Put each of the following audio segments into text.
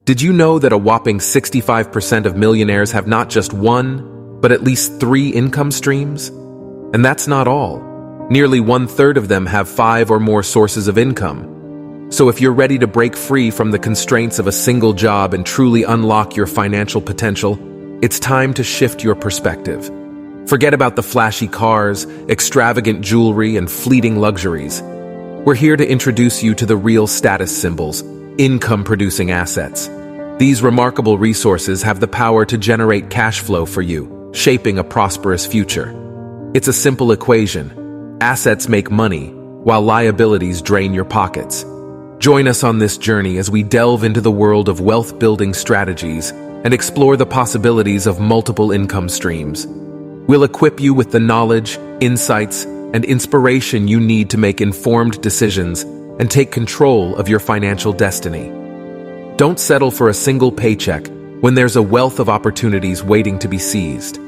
Did you know that a whopping 65% of millionaires have not just one, but at least 3 income streams? And that's not all. Nearly 1/3 of them have 5 or more sources of income. So if you're ready to break free from the constraints of a single job and truly unlock your financial potential, it's time to shift your perspective. Forget about the flashy cars, extravagant jewelry, and fleeting luxuries. We're here to introduce you to the real status symbols, income-producing assets. These remarkable resources have the power to generate cash flow for you, shaping a prosperous future. It's a simple equation. Assets make money, while liabilities drain your pockets. Join us on this journey as we delve into the world of wealth-building strategies and explore the possibilities of multiple income streams. We'll equip you with the knowledge, insights, and inspiration you need to make informed decisions and take control of your financial destiny. Don't settle for a single paycheck when there's a wealth of opportunities waiting to be seized.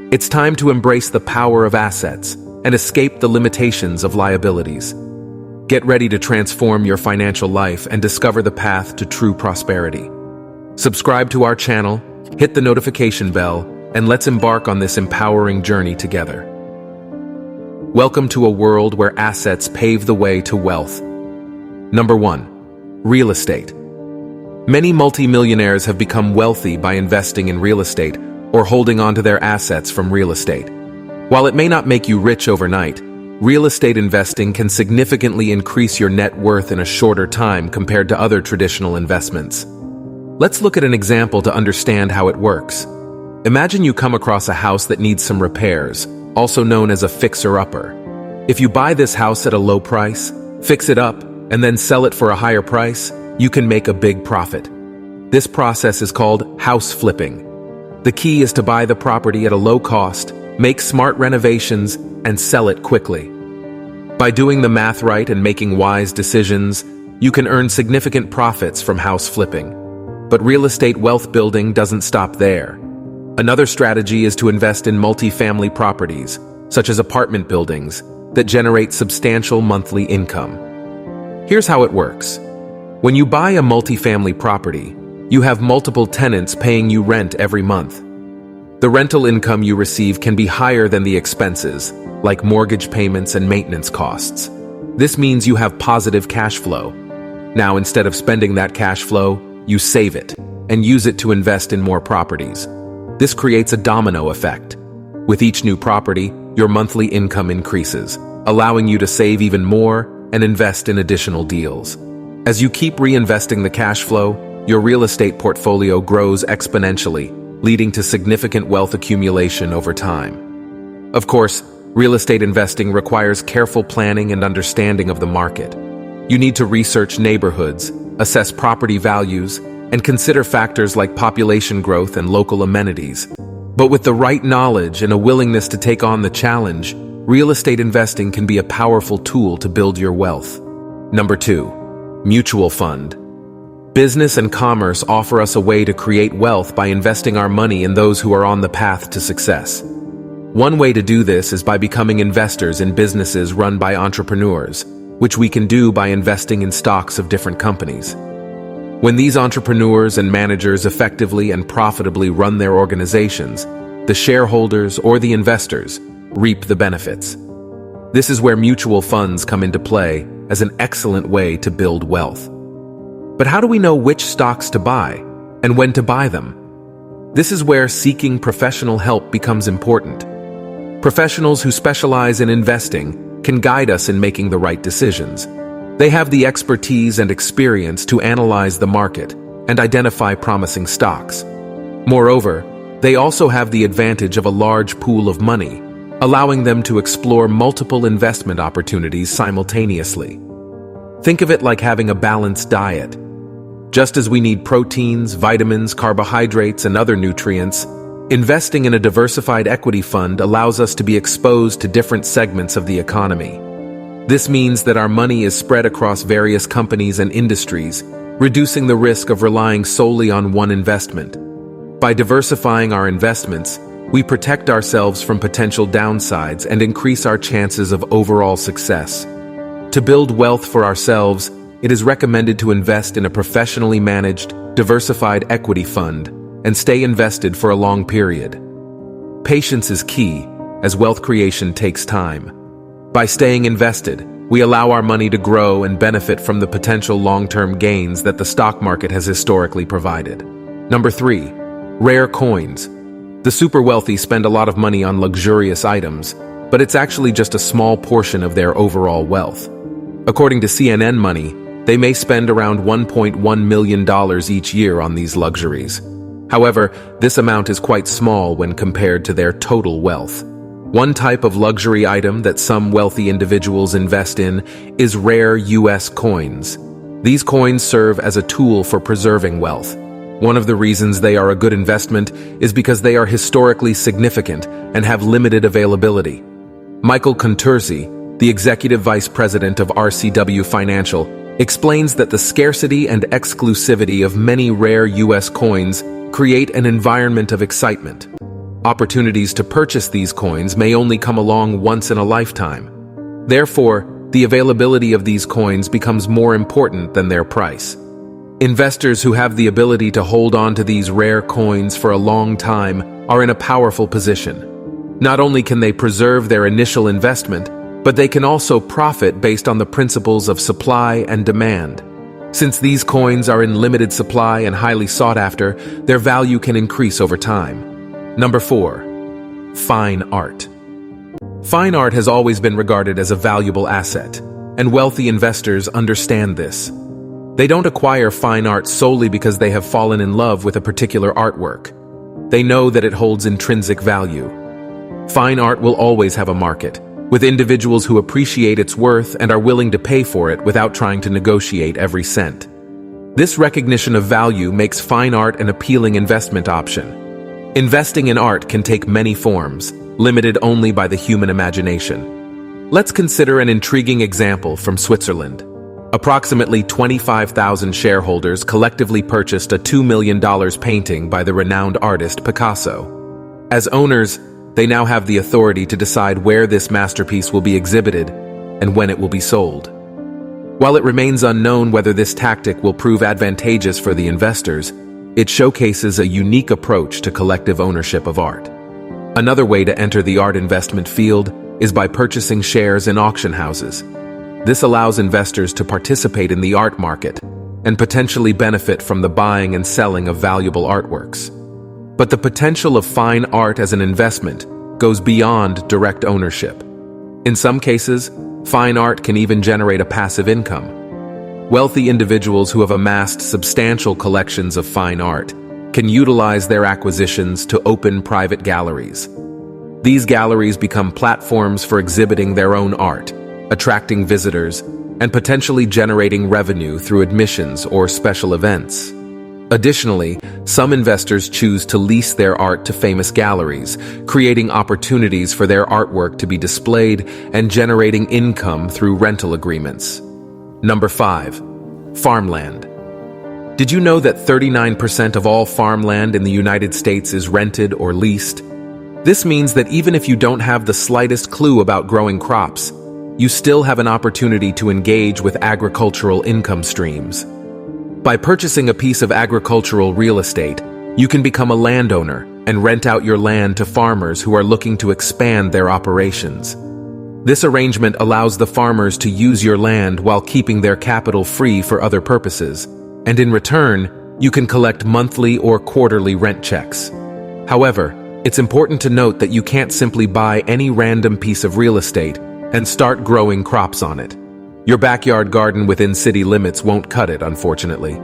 It's time to embrace the power of assets and escape the limitations of liabilities. Get ready to transform your financial life and discover the path to true prosperity. Subscribe to our channel, hit the notification bell, and let's embark on this empowering journey together. Welcome to a world where assets pave the way to wealth. Number 1. Real estate. Many multimillionaires have become wealthy by investing in real estate or holding onto their assets from real estate. While it may not make you rich overnight, real estate investing can significantly increase your net worth in a shorter time compared to other traditional investments. Let's look at an example to understand how it works. Imagine you come across a house that needs some repairs, also known as a fixer-upper. If you buy this house at a low price, fix it up, and then sell it for a higher price, you can make a big profit. This process is called house flipping. The key is to buy the property at a low cost, make smart renovations, and sell it quickly. By doing the math right and making wise decisions, you can earn significant profits from house flipping. But real estate wealth building doesn't stop there. Another strategy is to invest in multifamily properties, such as apartment buildings, that generate substantial monthly income. Here's how it works. When you buy a multifamily property, you have multiple tenants paying you rent every month. The rental income you receive can be higher than the expenses, like mortgage payments and maintenance costs. This means you have positive cash flow. Now, instead of spending that cash flow, you save it and use it to invest in more properties. This creates a domino effect. With each new property, your monthly income increases, allowing you to save even more and invest in additional deals. As you keep reinvesting the cash flow, your real estate portfolio grows exponentially, leading to significant wealth accumulation over time. Of course, real estate investing requires careful planning and understanding of the market. You need to research neighborhoods, assess property values, and consider factors like population growth and local amenities. But with the right knowledge and a willingness to take on the challenge, real estate investing can be a powerful tool to build your wealth. Number 2. Mutual fund. Business and commerce offer us a way to create wealth by investing our money in those who are on the path to success. One way to do this is by becoming investors in businesses run by entrepreneurs, which we can do by investing in stocks of different companies. When these entrepreneurs and managers effectively and profitably run their organizations, the shareholders or the investors reap the benefits. This is where mutual funds come into play as an excellent way to build wealth. But how do we know which stocks to buy and when to buy them? This is where seeking professional help becomes important. Professionals who specialize in investing can guide us in making the right decisions. They have the expertise and experience to analyze the market and identify promising stocks. Moreover, they also have the advantage of a large pool of money, allowing them to explore multiple investment opportunities simultaneously. Think of it like having a balanced diet. Just as we need proteins, vitamins, carbohydrates, and other nutrients, investing in a diversified equity fund allows us to be exposed to different segments of the economy. This means that our money is spread across various companies and industries, reducing the risk of relying solely on one investment. By diversifying our investments, we protect ourselves from potential downsides and increase our chances of overall success. To build wealth for ourselves, it is recommended to invest in a professionally managed, diversified equity fund and stay invested for a long period. Patience is key, as wealth creation takes time. By staying invested, we allow our money to grow and benefit from the potential long-term gains that the stock market has historically provided. Number 3. Rare coins. The super wealthy spend a lot of money on luxurious items, but it's actually just a small portion of their overall wealth. According to CNN Money, they may spend around $1.1 million each year on these luxuries. However, this amount is quite small when compared to their total wealth. One type of luxury item that some wealthy individuals invest in is rare U.S. coins. These coins serve as a tool for preserving wealth. One of the reasons they are a good investment is because they are historically significant and have limited availability. Michael Contursi, the executive vice president of RCW Financial, explains that the scarcity and exclusivity of many rare U.S. coins create an environment of excitement. Opportunities to purchase these coins may only come along once in a lifetime. Therefore, the availability of these coins becomes more important than their price. Investors who have the ability to hold on to these rare coins for a long time are in a powerful position. Not only can they preserve their initial investment, but they can also profit based on the principles of supply and demand. Since these coins are in limited supply and highly sought after, their value can increase over time. Number 4. Fine art. Fine art has always been regarded as a valuable asset, and wealthy investors understand this. They don't acquire fine art solely because they have fallen in love with a particular artwork. They know that it holds intrinsic value. Fine art will always have a market, with individuals who appreciate its worth and are willing to pay for it without trying to negotiate every cent. This recognition of value makes fine art an appealing investment option. Investing in art can take many forms, limited only by the human imagination. Let's consider an intriguing example from Switzerland. Approximately 25,000 shareholders collectively purchased a $2 million painting by the renowned artist Picasso. As owners, they now have the authority to decide where this masterpiece will be exhibited and when it will be sold. While it remains unknown whether this tactic will prove advantageous for the investors, it showcases a unique approach to collective ownership of art. Another way to enter the art investment field is by purchasing shares in auction houses. This allows investors to participate in the art market and potentially benefit from the buying and selling of valuable artworks. But the potential of fine art as an investment goes beyond direct ownership. In some cases, fine art can even generate a passive income. Wealthy individuals who have amassed substantial collections of fine art can utilize their acquisitions to open private galleries. These galleries become platforms for exhibiting their own art, attracting visitors, and potentially generating revenue through admissions or special events. Additionally, some investors choose to lease their art to famous galleries, creating opportunities for their artwork to be displayed and generating income through rental agreements. Number 5. Farmland. Did you know that 39% of all farmland in the United States is rented or leased? This means that even if you don't have the slightest clue about growing crops, you still have an opportunity to engage with agricultural income streams. By purchasing a piece of agricultural real estate, you can become a landowner and rent out your land to farmers who are looking to expand their operations. This arrangement allows the farmers to use your land while keeping their capital free for other purposes, and in return, you can collect monthly or quarterly rent checks. However, it's important to note that you can't simply buy any random piece of real estate and start growing crops on it. Your backyard garden within city limits won't cut it, unfortunately.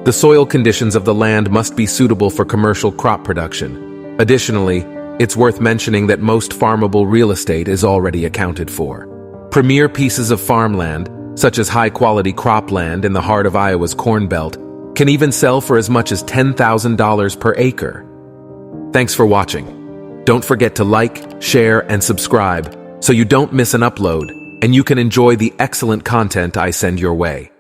The soil conditions of the land must be suitable for commercial crop production. Additionally, it's worth mentioning that most farmable real estate is already accounted for. Premier pieces of farmland, such as high-quality cropland in the heart of Iowa's Corn Belt, can even sell for as much as $10,000 per acre. Thanks for watching. Don't forget to like, share, and subscribe so you don't miss an upload, and you can enjoy the excellent content I send your way.